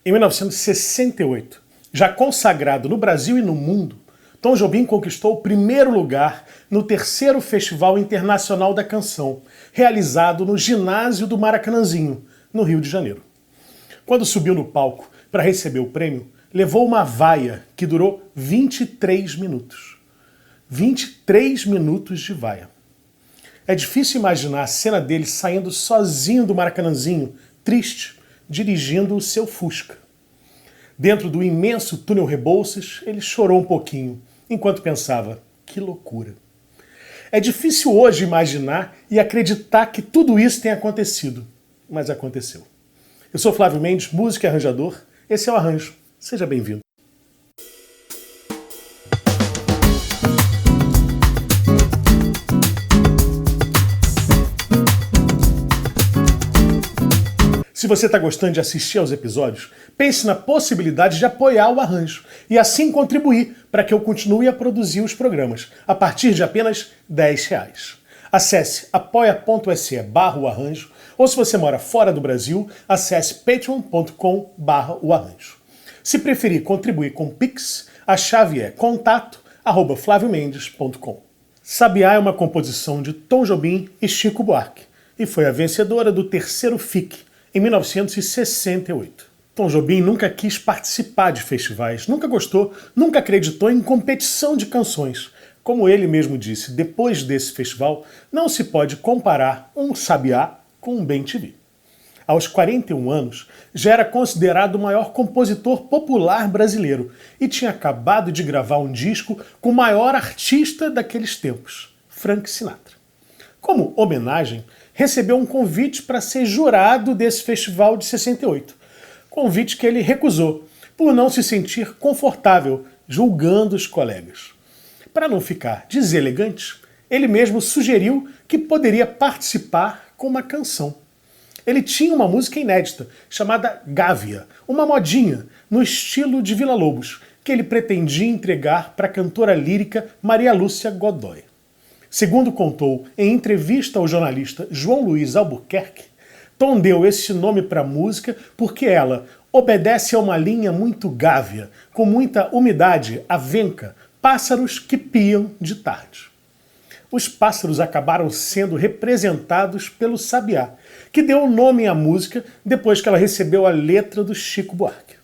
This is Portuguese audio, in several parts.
Em 1968, já consagrado no Brasil e no mundo, Tom Jobim conquistou o primeiro lugar no terceiro Festival Internacional da Canção, realizado no ginásio do Maracanãzinho, no Rio de Janeiro. Quando subiu no palco para receber o prêmio, levou uma vaia que durou 23 minutos. 23 minutos de vaia. É difícil imaginar a cena dele saindo sozinho do Maracanãzinho, triste, dirigindo o seu Fusca. Dentro do imenso túnel Rebouças, ele chorou um pouquinho, enquanto pensava, que loucura. É difícil hoje imaginar e acreditar que tudo isso tenha acontecido, mas aconteceu. Eu sou Flávio Mendes, músico e arranjador, esse é o Arranjo. Seja bem-vindo. Se você está gostando de assistir aos episódios, pense na possibilidade de apoiar o Arranjo e assim contribuir para que eu continue a produzir os programas, a partir de apenas R$10. Acesse apoia.se/arranjo ou, se você mora fora do Brasil, acesse patreon.com/arranjo. Se preferir contribuir com Pix, a chave é contato@flaviomendes.com. Sabiá é uma composição de Tom Jobim e Chico Buarque e foi a vencedora do terceiro FIC, em 1968. Tom Jobim nunca quis participar de festivais, nunca gostou, nunca acreditou em competição de canções. Como ele mesmo disse, depois desse festival, não se pode comparar um Sabiá com um Bem-TV. Aos 41 anos, já era considerado o maior compositor popular brasileiro e tinha acabado de gravar um disco com o maior artista daqueles tempos, Frank Sinatra. Como homenagem, recebeu um convite para ser jurado desse festival de 68. Convite que ele recusou, por não se sentir confortável julgando os colegas. Para não ficar deselegante, ele mesmo sugeriu que poderia participar com uma canção. Ele tinha uma música inédita, chamada Gávea, uma modinha, no estilo de Villa-Lobos, que ele pretendia entregar para a cantora lírica Maria Lúcia Godoy. Segundo contou em entrevista ao jornalista João Luiz Albuquerque, Tom deu esse nome para a música porque ela obedece a uma linha muito gávea, com muita umidade, avenca, pássaros que piam de tarde. Os pássaros acabaram sendo representados pelo Sabiá, que deu o nome à música depois que ela recebeu a letra do Chico Buarque.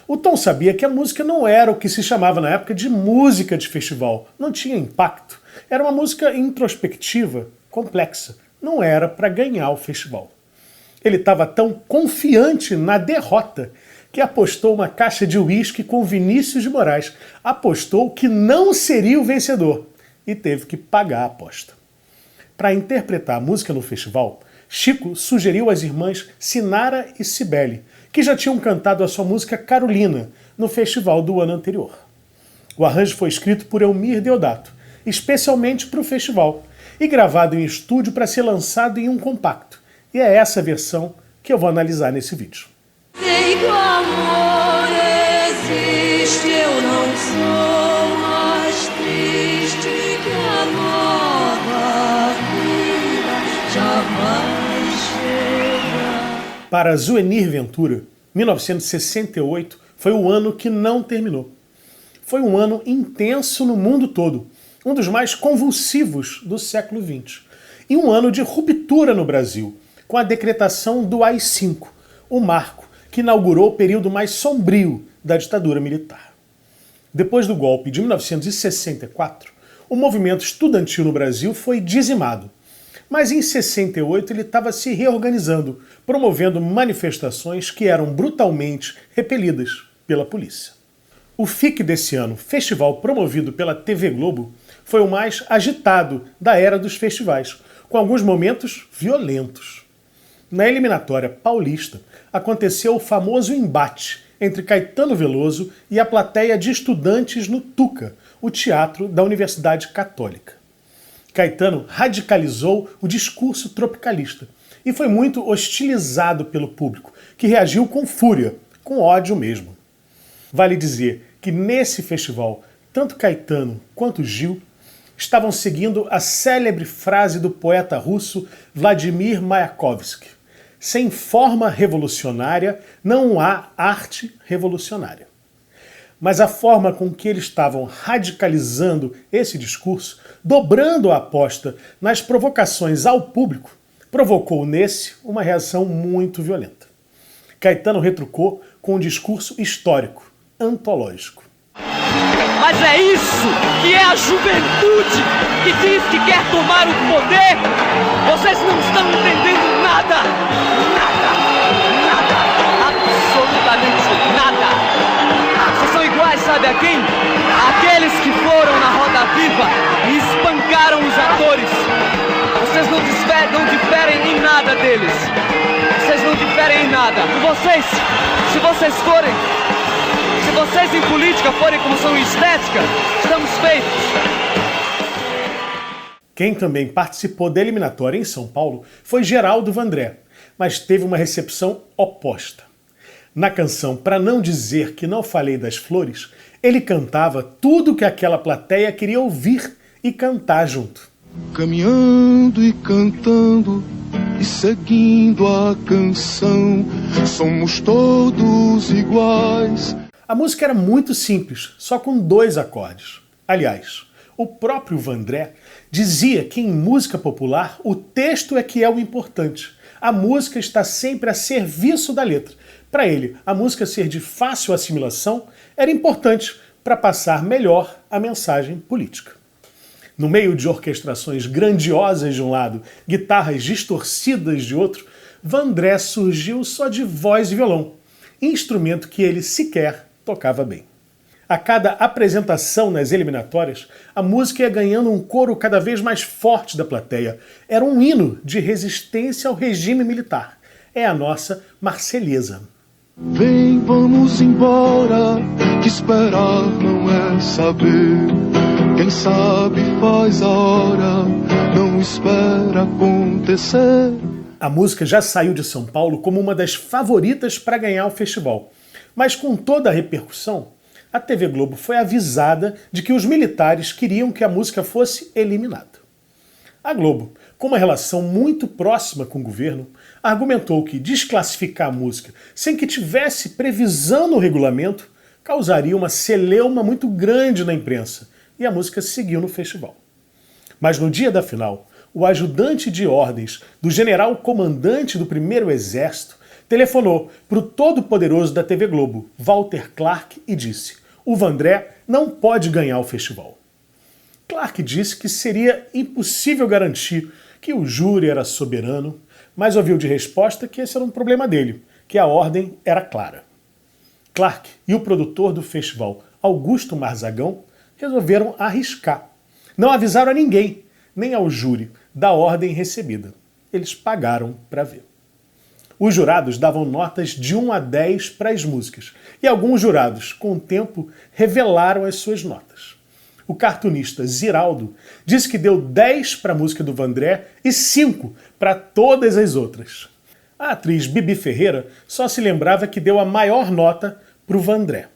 O Tom sabia que a música não era o que se chamava na época de música de festival, não tinha impacto. Era uma música introspectiva, complexa, não era para ganhar o festival. Ele estava tão confiante na derrota que apostou uma caixa de uísque com Vinícius de Moraes, apostou que não seria o vencedor e teve que pagar a aposta. Para interpretar a música no festival, Chico sugeriu às irmãs Sinara e Cibele, que já tinham cantado a sua música Carolina no festival do ano anterior. O arranjo foi escrito por Elmir Deodato, especialmente para o festival, e gravado em estúdio para ser lançado em um compacto. E é essa versão que eu vou analisar nesse vídeo. Sei que o amor existe, eu não sou mais triste que a nova vida jamais chega. Para Zuenir Ventura, 1968 foi o ano que não terminou. Foi um ano intenso no mundo todo, um dos mais convulsivos do século XX, e um ano de ruptura no Brasil, com a decretação do AI-5, o marco que inaugurou o período mais sombrio da ditadura militar. Depois do golpe de 1964, o movimento estudantil no Brasil foi dizimado, mas em 68 ele estava se reorganizando, promovendo manifestações que eram brutalmente repelidas pela polícia. O FIC desse ano, festival promovido pela TV Globo, foi o mais agitado da era dos festivais, com alguns momentos violentos. Na eliminatória paulista, aconteceu o famoso embate entre Caetano Veloso e a plateia de estudantes no Tuca, o teatro da Universidade Católica. Caetano radicalizou o discurso tropicalista e foi muito hostilizado pelo público, que reagiu com fúria, com ódio mesmo. Vale dizer que nesse festival, tanto Caetano quanto Gil estavam seguindo a célebre frase do poeta russo Vladimir Mayakovsky: Sem forma revolucionária não há arte revolucionária. Mas a forma com que eles estavam radicalizando esse discurso, dobrando a aposta nas provocações ao público, provocou nesse uma reação muito violenta. Caetano retrucou com um discurso histórico, antológico. Mas é isso que é a juventude que diz que quer tomar o poder? Vocês não estão entendendo nada! Nada! Nada! Absolutamente nada! Vocês são iguais, sabe a quem? Aqueles que foram na Roda Viva e espancaram os atores. Vocês não diferem em nada deles. Vocês não diferem em nada. Vocês, se vocês em política forem como são em estética, estamos feitos. Quem também participou da eliminatória em São Paulo foi Geraldo Vandré, mas teve uma recepção oposta. Na canção Pra Não Dizer Que Não Falei das Flores, ele cantava tudo que aquela plateia queria ouvir e cantar junto. Caminhando e cantando e seguindo a canção, somos todos iguais. A música era muito simples, só com 2 acordes. Aliás, o próprio Vandré dizia que em música popular o texto é que é o importante. A música está sempre a serviço da letra. Para ele, a música ser de fácil assimilação era importante para passar melhor a mensagem política. No meio de orquestrações grandiosas de um lado, guitarras distorcidas de outro, Vandré surgiu só de voz e violão, instrumento que ele sequer tocava bem. A cada apresentação nas eliminatórias, a música ia ganhando um coro cada vez mais forte da plateia. Era um hino de resistência ao regime militar. É a nossa Marselhesa. Vem, vamos embora, que esperar não é saber. Quem sabe faz a hora, não espera acontecer. A música já saiu de São Paulo como uma das favoritas para ganhar o festival. Mas com toda a repercussão, a TV Globo foi avisada de que os militares queriam que a música fosse eliminada. A Globo, com uma relação muito próxima com o governo, argumentou que desclassificar a música sem que tivesse previsão no regulamento causaria uma celeuma muito grande na imprensa, e a música seguiu no festival. Mas no dia da final, o ajudante de ordens do general comandante do 1º Exército telefonou para o todo-poderoso da TV Globo, Walter Clark, e disse: o Vandré não pode ganhar o festival. Clark disse que seria impossível garantir que o júri era soberano, mas ouviu de resposta que esse era um problema dele, que a ordem era clara. Clark e o produtor do festival, Augusto Marzagão, resolveram arriscar. Não avisaram a ninguém, nem ao júri, da ordem recebida. Eles pagaram para ver. Os jurados davam notas de 1 a 10 para as músicas, e alguns jurados, com o tempo, revelaram as suas notas. O cartunista Ziraldo disse que deu 10 para a música do Vandré e 5 para todas as outras. A atriz Bibi Ferreira só se lembrava que deu a maior nota para o Vandré.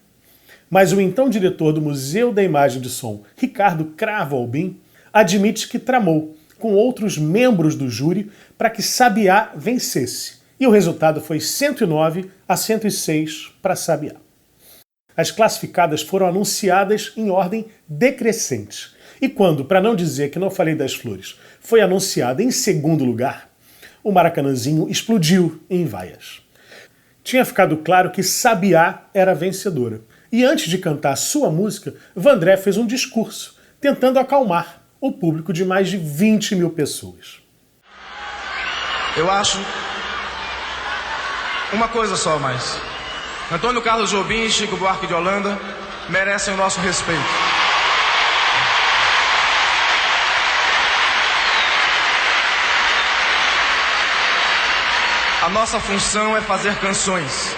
Mas o então diretor do Museu da Imagem e Som, Ricardo Cravo Albim, admite que tramou com outros membros do júri para que Sabiá vencesse. E o resultado foi 109 a 106 para Sabiá. As classificadas foram anunciadas em ordem decrescente. E quando, para não dizer que não falei das flores, foi anunciada em segundo lugar, o Maracanãzinho explodiu em vaias. Tinha ficado claro que Sabiá era a vencedora. E antes de cantar sua música, Vandré fez um discurso, tentando acalmar o público de mais de 20 mil pessoas. Eu acho uma coisa só mais. Antônio Carlos Jobim e Chico Buarque de Holanda merecem o nosso respeito. A nossa função é fazer canções.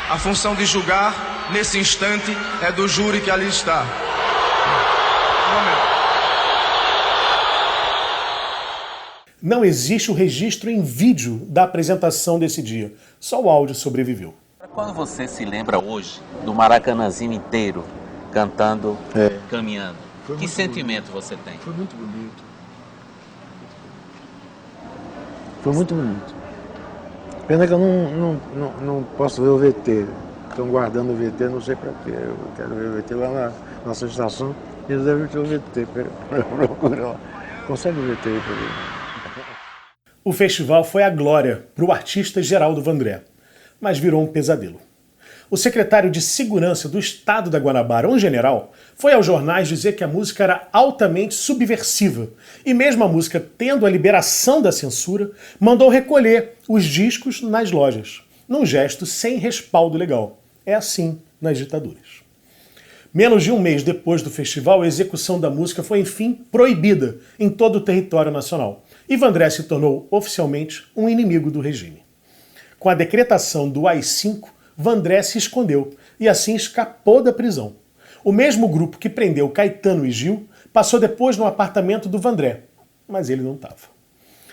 A função de julgar, nesse instante, é do júri que ali está. Um momento. Não existe o registro em vídeo da apresentação desse dia. Só o áudio sobreviveu. Quando você se lembra hoje do Maracanãzinho inteiro cantando, caminhando, que sentimento você tem? Foi muito bonito. Foi muito bonito. Pena que eu não posso ver o VT. Estão guardando o VT, não sei para quê. Eu quero ver o VT lá na nossa estação. Eles devem ter o VT para procurar. Consegue o VT aí para mim? O festival foi a glória para o artista Geraldo Vandré, mas virou um pesadelo. O secretário de Segurança do Estado da Guanabara, um general, foi aos jornais dizer que a música era altamente subversiva e mesmo a música tendo a liberação da censura, mandou recolher os discos nas lojas, num gesto sem respaldo legal. É assim nas ditaduras. Menos de um mês depois do festival, a execução da música foi, enfim, proibida em todo o território nacional. E Vandré se tornou oficialmente um inimigo do regime. Com a decretação do AI-5, Vandré se escondeu e assim escapou da prisão. O mesmo grupo que prendeu Caetano e Gil passou depois no apartamento do Vandré, mas ele não estava.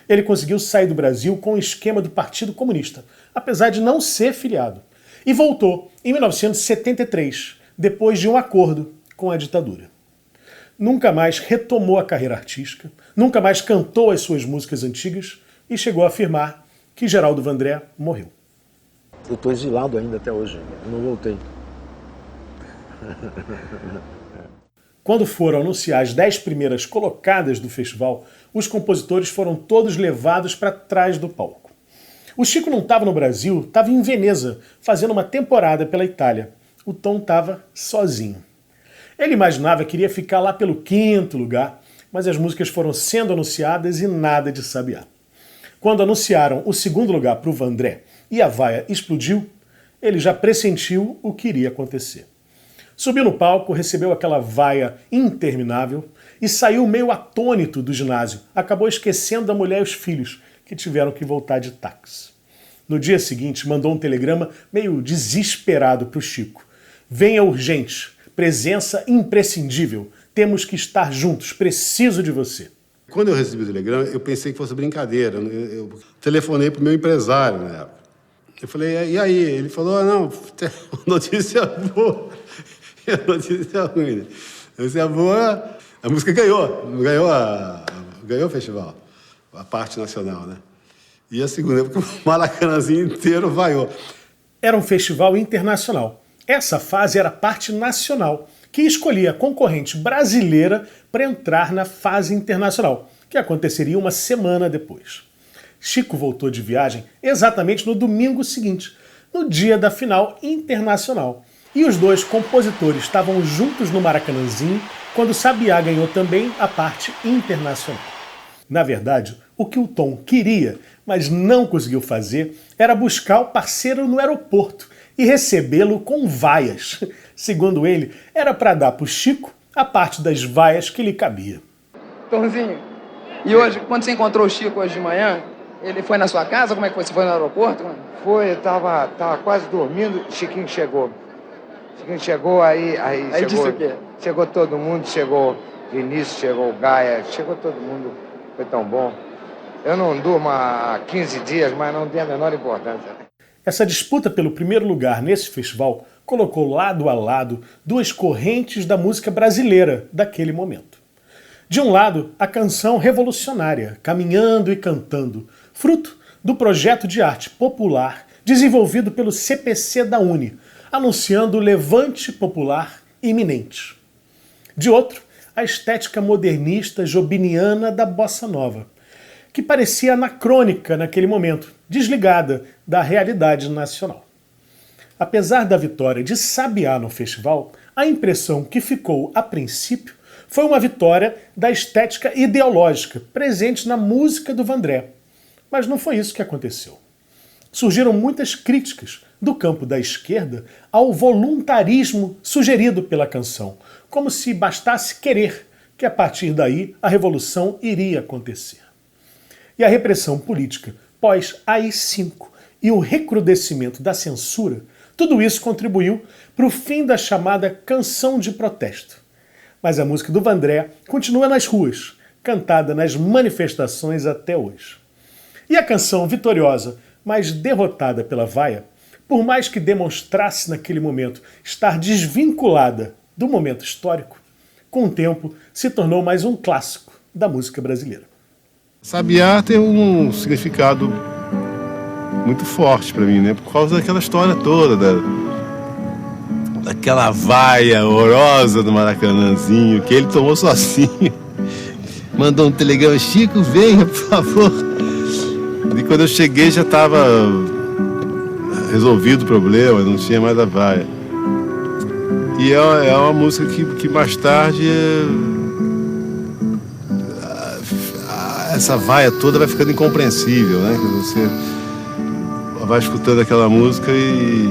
Ele conseguiu sair do Brasil com o esquema do Partido Comunista, apesar de não ser filiado, e voltou em 1973, depois de um acordo com a ditadura. Nunca mais retomou a carreira artística, nunca mais cantou as suas músicas antigas e chegou a afirmar que Geraldo Vandré morreu. Eu estou exilado ainda até hoje, eu não voltei. Quando foram anunciar as 10 primeiras colocadas do festival, os compositores foram todos levados para trás do palco. O Chico não estava no Brasil, estava em Veneza, fazendo uma temporada pela Itália. O Tom estava sozinho. Ele imaginava que iria ficar lá pelo 5º lugar, mas as músicas foram sendo anunciadas e nada de sabiá. Quando anunciaram o 2º lugar para o Vandré e a vaia explodiu, ele já pressentiu o que iria acontecer. Subiu no palco, recebeu aquela vaia interminável e saiu meio atônito do ginásio. Acabou esquecendo da mulher e os filhos, que tiveram que voltar de táxi. No dia seguinte, mandou um telegrama meio desesperado para o Chico. Venha urgente, presença imprescindível, temos que estar juntos, preciso de você. Quando eu recebi o telegrama, eu pensei que fosse brincadeira. Eu telefonei para o meu empresário na época. Eu falei, e aí? Ele falou, não, notícia boa. Notícia ruim. Notícia boa, a música ganhou o festival, a parte nacional, né? E a segunda, porque o Maracanãzinho inteiro vaiou. Era um festival internacional. Essa fase era a parte nacional, que escolhia a concorrente brasileira para entrar na fase internacional, que aconteceria uma semana depois. Chico voltou de viagem exatamente no domingo seguinte, no dia da final internacional. E os dois compositores estavam juntos no Maracanãzinho quando Sabiá ganhou também a parte internacional. Na verdade, o que o Tom queria, mas não conseguiu fazer, era buscar o parceiro no aeroporto e recebê-lo com vaias. Segundo ele, era para dar para o Chico a parte das vaias que lhe cabia. Tomzinho, e hoje, quando você encontrou o Chico hoje de manhã, ele foi na sua casa? Como é que foi? Você foi no aeroporto? Foi, eu tava quase dormindo, Chiquinho chegou. Chiquinho chegou, aí chegou, disse o quê? Chegou todo mundo, chegou Vinícius, chegou o Gaia, chegou todo mundo, foi tão bom. Eu não durmo há 15 dias, mas não tem a menor importância. Essa disputa pelo primeiro lugar nesse festival colocou lado a lado duas correntes da música brasileira daquele momento. De um lado, a canção revolucionária, Caminhando e Cantando, fruto do projeto de arte popular desenvolvido pelo CPC da UNE, anunciando o levante popular iminente. De outro, a estética modernista jobiniana da bossa nova, que parecia anacrônica naquele momento, desligada da realidade nacional. Apesar da vitória de Sabiá no festival, a impressão que ficou a princípio foi uma vitória da estética ideológica presente na música do Vandré. Mas não foi isso que aconteceu. Surgiram muitas críticas do campo da esquerda ao voluntarismo sugerido pela canção, como se bastasse querer que a partir daí a revolução iria acontecer. E a repressão política pós-AI-5 e o recrudescimento da censura, tudo isso contribuiu para o fim da chamada canção de protesto. Mas a música do Vandré continua nas ruas, cantada nas manifestações até hoje. E a canção vitoriosa, mas derrotada pela vaia, por mais que demonstrasse naquele momento estar desvinculada do momento histórico, com o tempo se tornou mais um clássico da música brasileira. Sabiá tem um significado muito forte para mim, né? Por causa daquela história toda, daquela vaia horrorosa do Maracanãzinho, que ele tomou sozinho. Mandou um telegrama: Chico, venha, por favor. E quando eu cheguei já estava resolvido o problema, não tinha mais a vaia. E é uma música que mais tarde essa vaia toda vai ficando incompreensível, né? Que você vai escutando aquela música e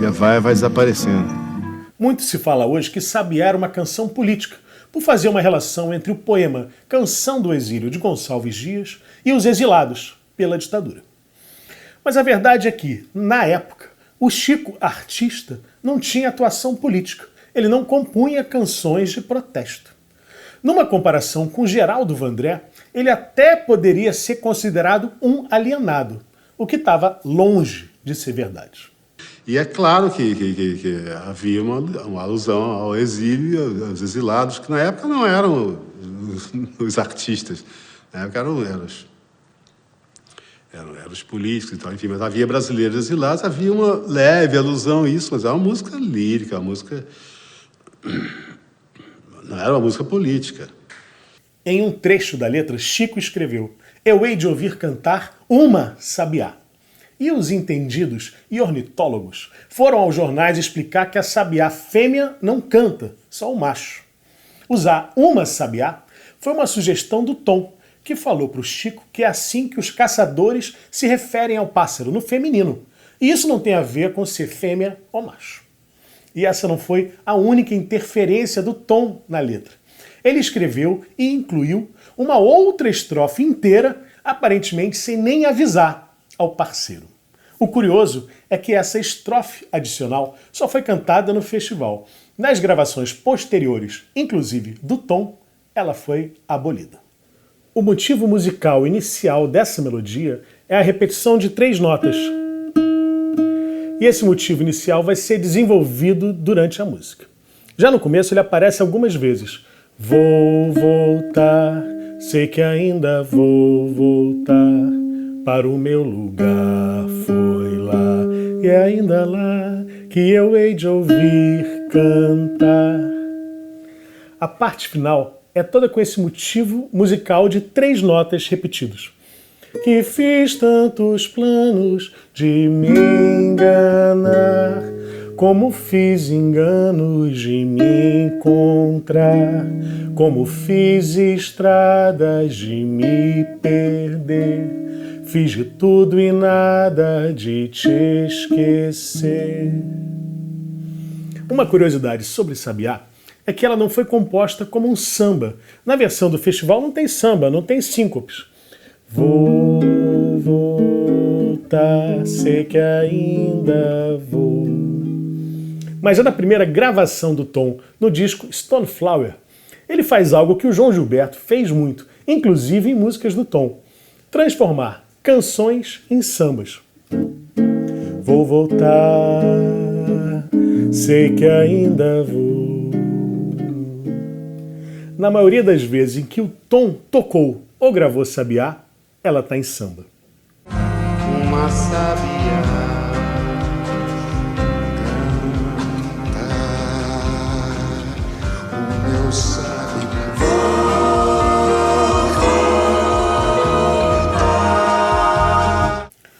a vaia vai desaparecendo. Muito se fala hoje que Sabiá era uma canção política, por fazer uma relação entre o poema Canção do Exílio de Gonçalves Dias e os exilados pela ditadura. Mas a verdade é que, na época, o Chico, artista, não tinha atuação política. Ele não compunha canções de protesto. Numa comparação com Geraldo Vandré, ele até poderia ser considerado um alienado, o que estava longe de ser verdade. E é claro que havia uma alusão ao exílio, aos exilados, que na época não eram os artistas, na época eram os políticos e tal, enfim, mas havia brasileiros exilados, havia uma leve alusão a isso, mas é uma música lírica, uma música... não era uma música política. Em um trecho da letra, Chico escreveu: eu hei de ouvir cantar uma sabiá. E os entendidos e ornitólogos foram aos jornais explicar que a sabiá fêmea não canta, só o macho. Usar uma sabiá foi uma sugestão do Tom, que falou para o Chico que é assim que os caçadores se referem ao pássaro, no feminino. E isso não tem a ver com ser fêmea ou macho. E essa não foi a única interferência do Tom na letra. Ele escreveu e incluiu uma outra estrofe inteira, aparentemente sem nem avisar ao parceiro. O curioso é que essa estrofe adicional só foi cantada no festival. Nas gravações posteriores, inclusive do Tom, ela foi abolida. O motivo musical inicial dessa melodia é a repetição de 3 notas. E esse motivo inicial vai ser desenvolvido durante a música. Já no começo ele aparece algumas vezes. Vou voltar, sei que ainda vou voltar, para o meu lugar foi lá, e é ainda lá que eu hei de ouvir cantar. A parte final é toda com esse motivo musical de 3 notas repetidos. Que fiz tantos planos de me enganar, como fiz enganos de me encontrar, como fiz estradas de me perder, fiz de tudo e nada de te esquecer. Uma curiosidade sobre Sabiá é que ela não foi composta como um samba. Na versão do festival não tem samba, não tem síncopes. Vou voltar, sei que ainda vou. Mas já na primeira gravação do Tom, no disco Stone Flower, ele faz algo que o João Gilberto fez muito, inclusive em músicas do Tom: transformar canções em sambas. Vou voltar, sei que ainda vou. Na maioria das vezes em que o Tom tocou ou gravou Sabiá, ela está em samba. Uma sabiá canta o meu sabiá.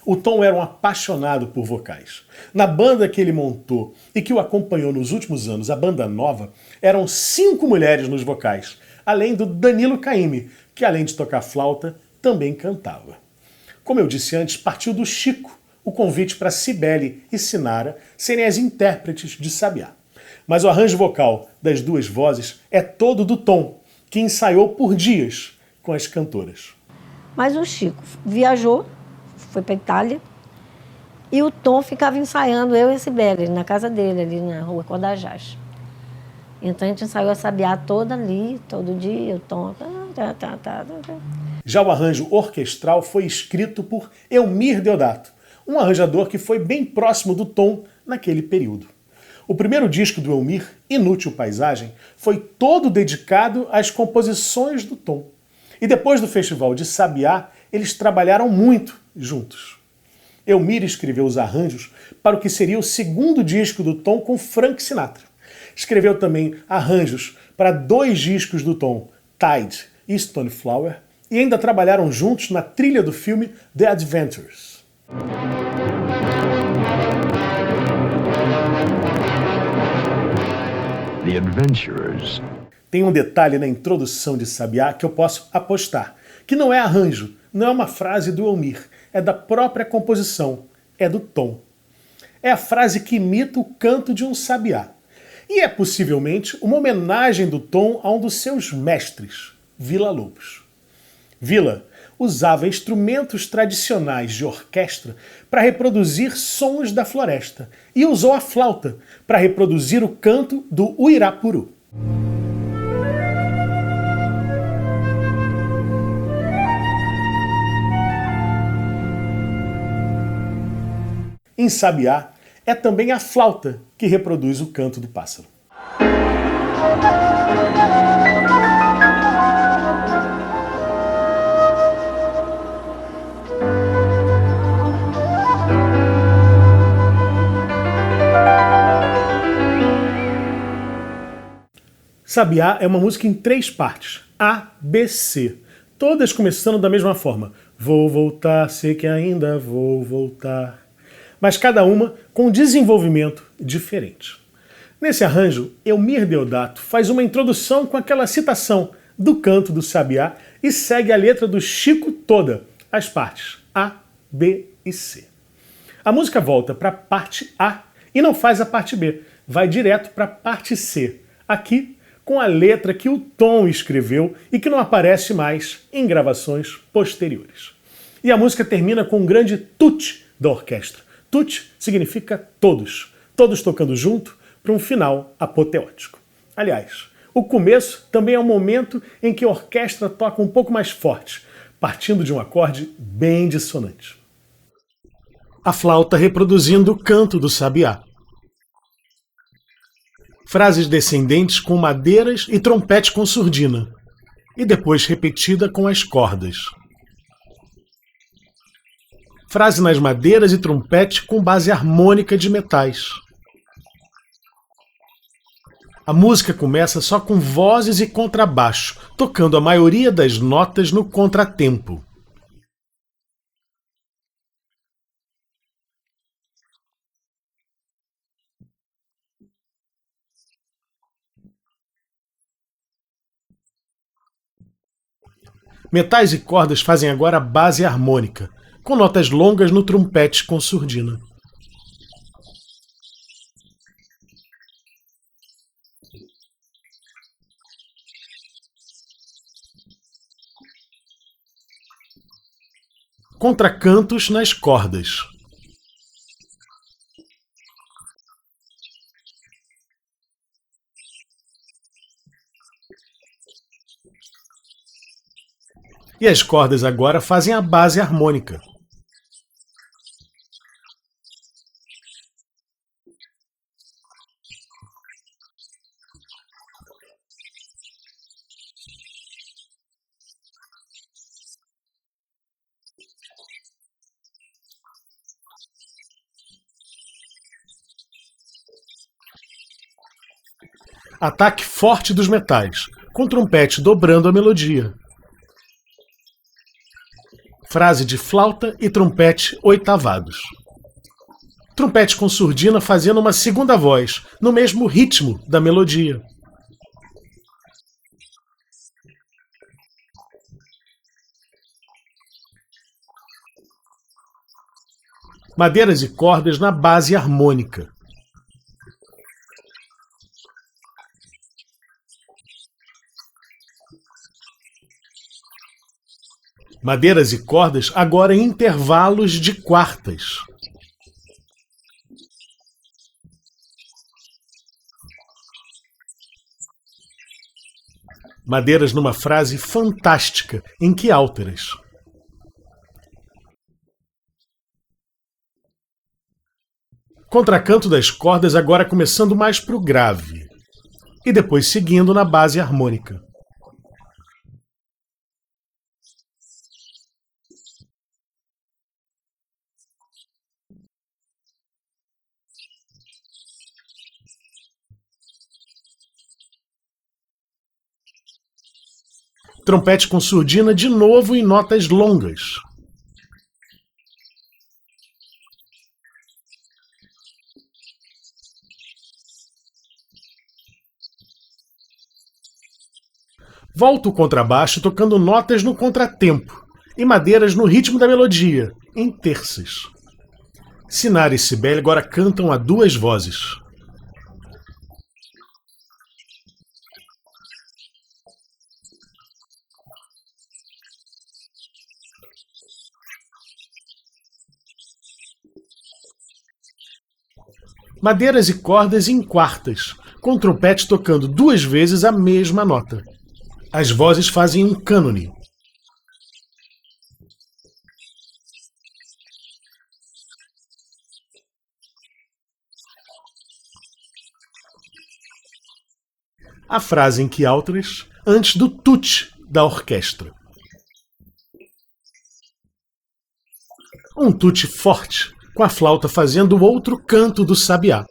O Tom era um apaixonado por vocais. Na banda que ele montou e que o acompanhou nos últimos anos, a Banda Nova, eram 5 mulheres nos vocais, além do Danilo Caymmi, que além de tocar flauta, também cantava. Como eu disse antes, partiu do Chico o convite para Cibele e Sinara serem as intérpretes de Sabiá. Mas o arranjo vocal das 2 vozes é todo do Tom, que ensaiou por dias com as cantoras. Mas o Chico viajou, foi para a Itália, e o Tom ficava ensaiando, eu e a Cibele, na casa dele, ali na rua Cordajás. Então a gente ensaiou a Sabiá toda ali, todo dia, o Tom... Já o arranjo orquestral foi escrito por Elmir Deodato, um arranjador que foi bem próximo do Tom naquele período. O primeiro disco do Elmir, Inútil Paisagem, foi todo dedicado às composições do Tom. E depois do Festival de Sabiá, eles trabalharam muito juntos. Elmir escreveu os arranjos para o que seria o segundo disco do Tom com Frank Sinatra. Escreveu também arranjos para 2 discos do Tom, Tide e Stone Flower, e ainda trabalharam juntos na trilha do filme The Adventures. The Adventurers. Tem um detalhe na introdução de Sabiá que eu posso apostar, que não é arranjo, não é uma frase do Elmir, é da própria composição, é do Tom. É a frase que imita o canto de um sabiá. E é possivelmente uma homenagem do Tom a um dos seus mestres, Villa-Lobos. Villa usava instrumentos tradicionais de orquestra para reproduzir sons da floresta e usou a flauta para reproduzir o canto do uirapuru. Em Sabiá, é também a flauta que reproduz o canto do pássaro. Sabiá é uma música em 3 partes, A, B, C, todas começando da mesma forma. Vou voltar, sei que ainda vou voltar. Mas cada uma com um desenvolvimento diferente. Nesse arranjo, Elmir Deodato faz uma introdução com aquela citação do canto do sabiá e segue a letra do Chico toda, as partes A, B e C. A música volta para a parte A e não faz a parte B, vai direto para a parte C, aqui com a letra que o Tom escreveu e que não aparece mais em gravações posteriores. E a música termina com um grande tut da orquestra. Tut significa todos, todos tocando junto para um final apoteótico. Aliás, o começo também é um momento em que a orquestra toca um pouco mais forte, partindo de um acorde bem dissonante. A flauta reproduzindo o canto do sabiá. Frases descendentes com madeiras e trompete com surdina, e depois repetida com as cordas. Frase nas madeiras e trompete com base harmônica de metais. A música começa só com vozes e contrabaixo, tocando a maioria das notas no contratempo. Metais e cordas fazem agora a base harmônica, com notas longas no trompete com surdina. Contracantos nas cordas. E as cordas agora fazem a base harmônica. Ataque forte dos metais, com trompete dobrando a melodia. Frase de flauta e trompete oitavados. Trompete com surdina fazendo uma segunda voz, no mesmo ritmo da melodia. Madeiras e cordas na base harmônica. Madeiras e cordas agora em intervalos de quartas. Madeiras numa frase fantástica, em quiálteras. Contracanto das cordas agora começando mais para o grave. E depois seguindo na base harmônica. Trompete com surdina de novo em notas longas. Volta o contrabaixo tocando notas no contratempo e madeiras no ritmo da melodia, em terças. Sinara e Cibele agora cantam a duas vozes. Madeiras e cordas em quartas, com o trompete tocando duas vezes a mesma nota. As vozes fazem um cânone. A frase em quialtras antes do tut da orquestra. Um tut forte, com a flauta fazendo o outro canto do sabiá.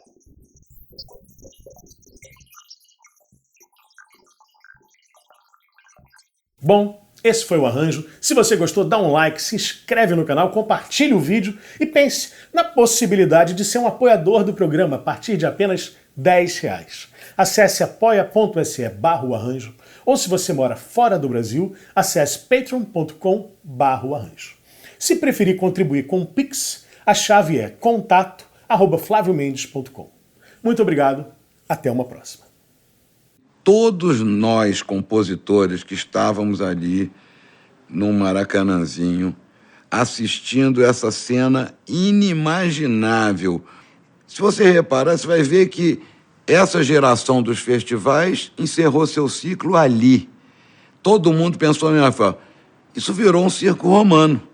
Bom, esse foi o arranjo. Se você gostou, dá um like, se inscreve no canal, compartilhe o vídeo e pense na possibilidade de ser um apoiador do programa a partir de apenas R$10. Acesse apoia.se/arranjo ou se você mora fora do Brasil, acesse patreon.com/arranjo. Se preferir contribuir com o Pix, a chave é contato@flaviomendes.com. Muito obrigado, até uma próxima. Todos nós, compositores que estávamos ali no Maracanãzinho, assistindo essa cena inimaginável. Se você reparar, você vai ver que essa geração dos festivais encerrou seu ciclo ali. Todo mundo pensou a mesma forma. Isso virou um circo romano.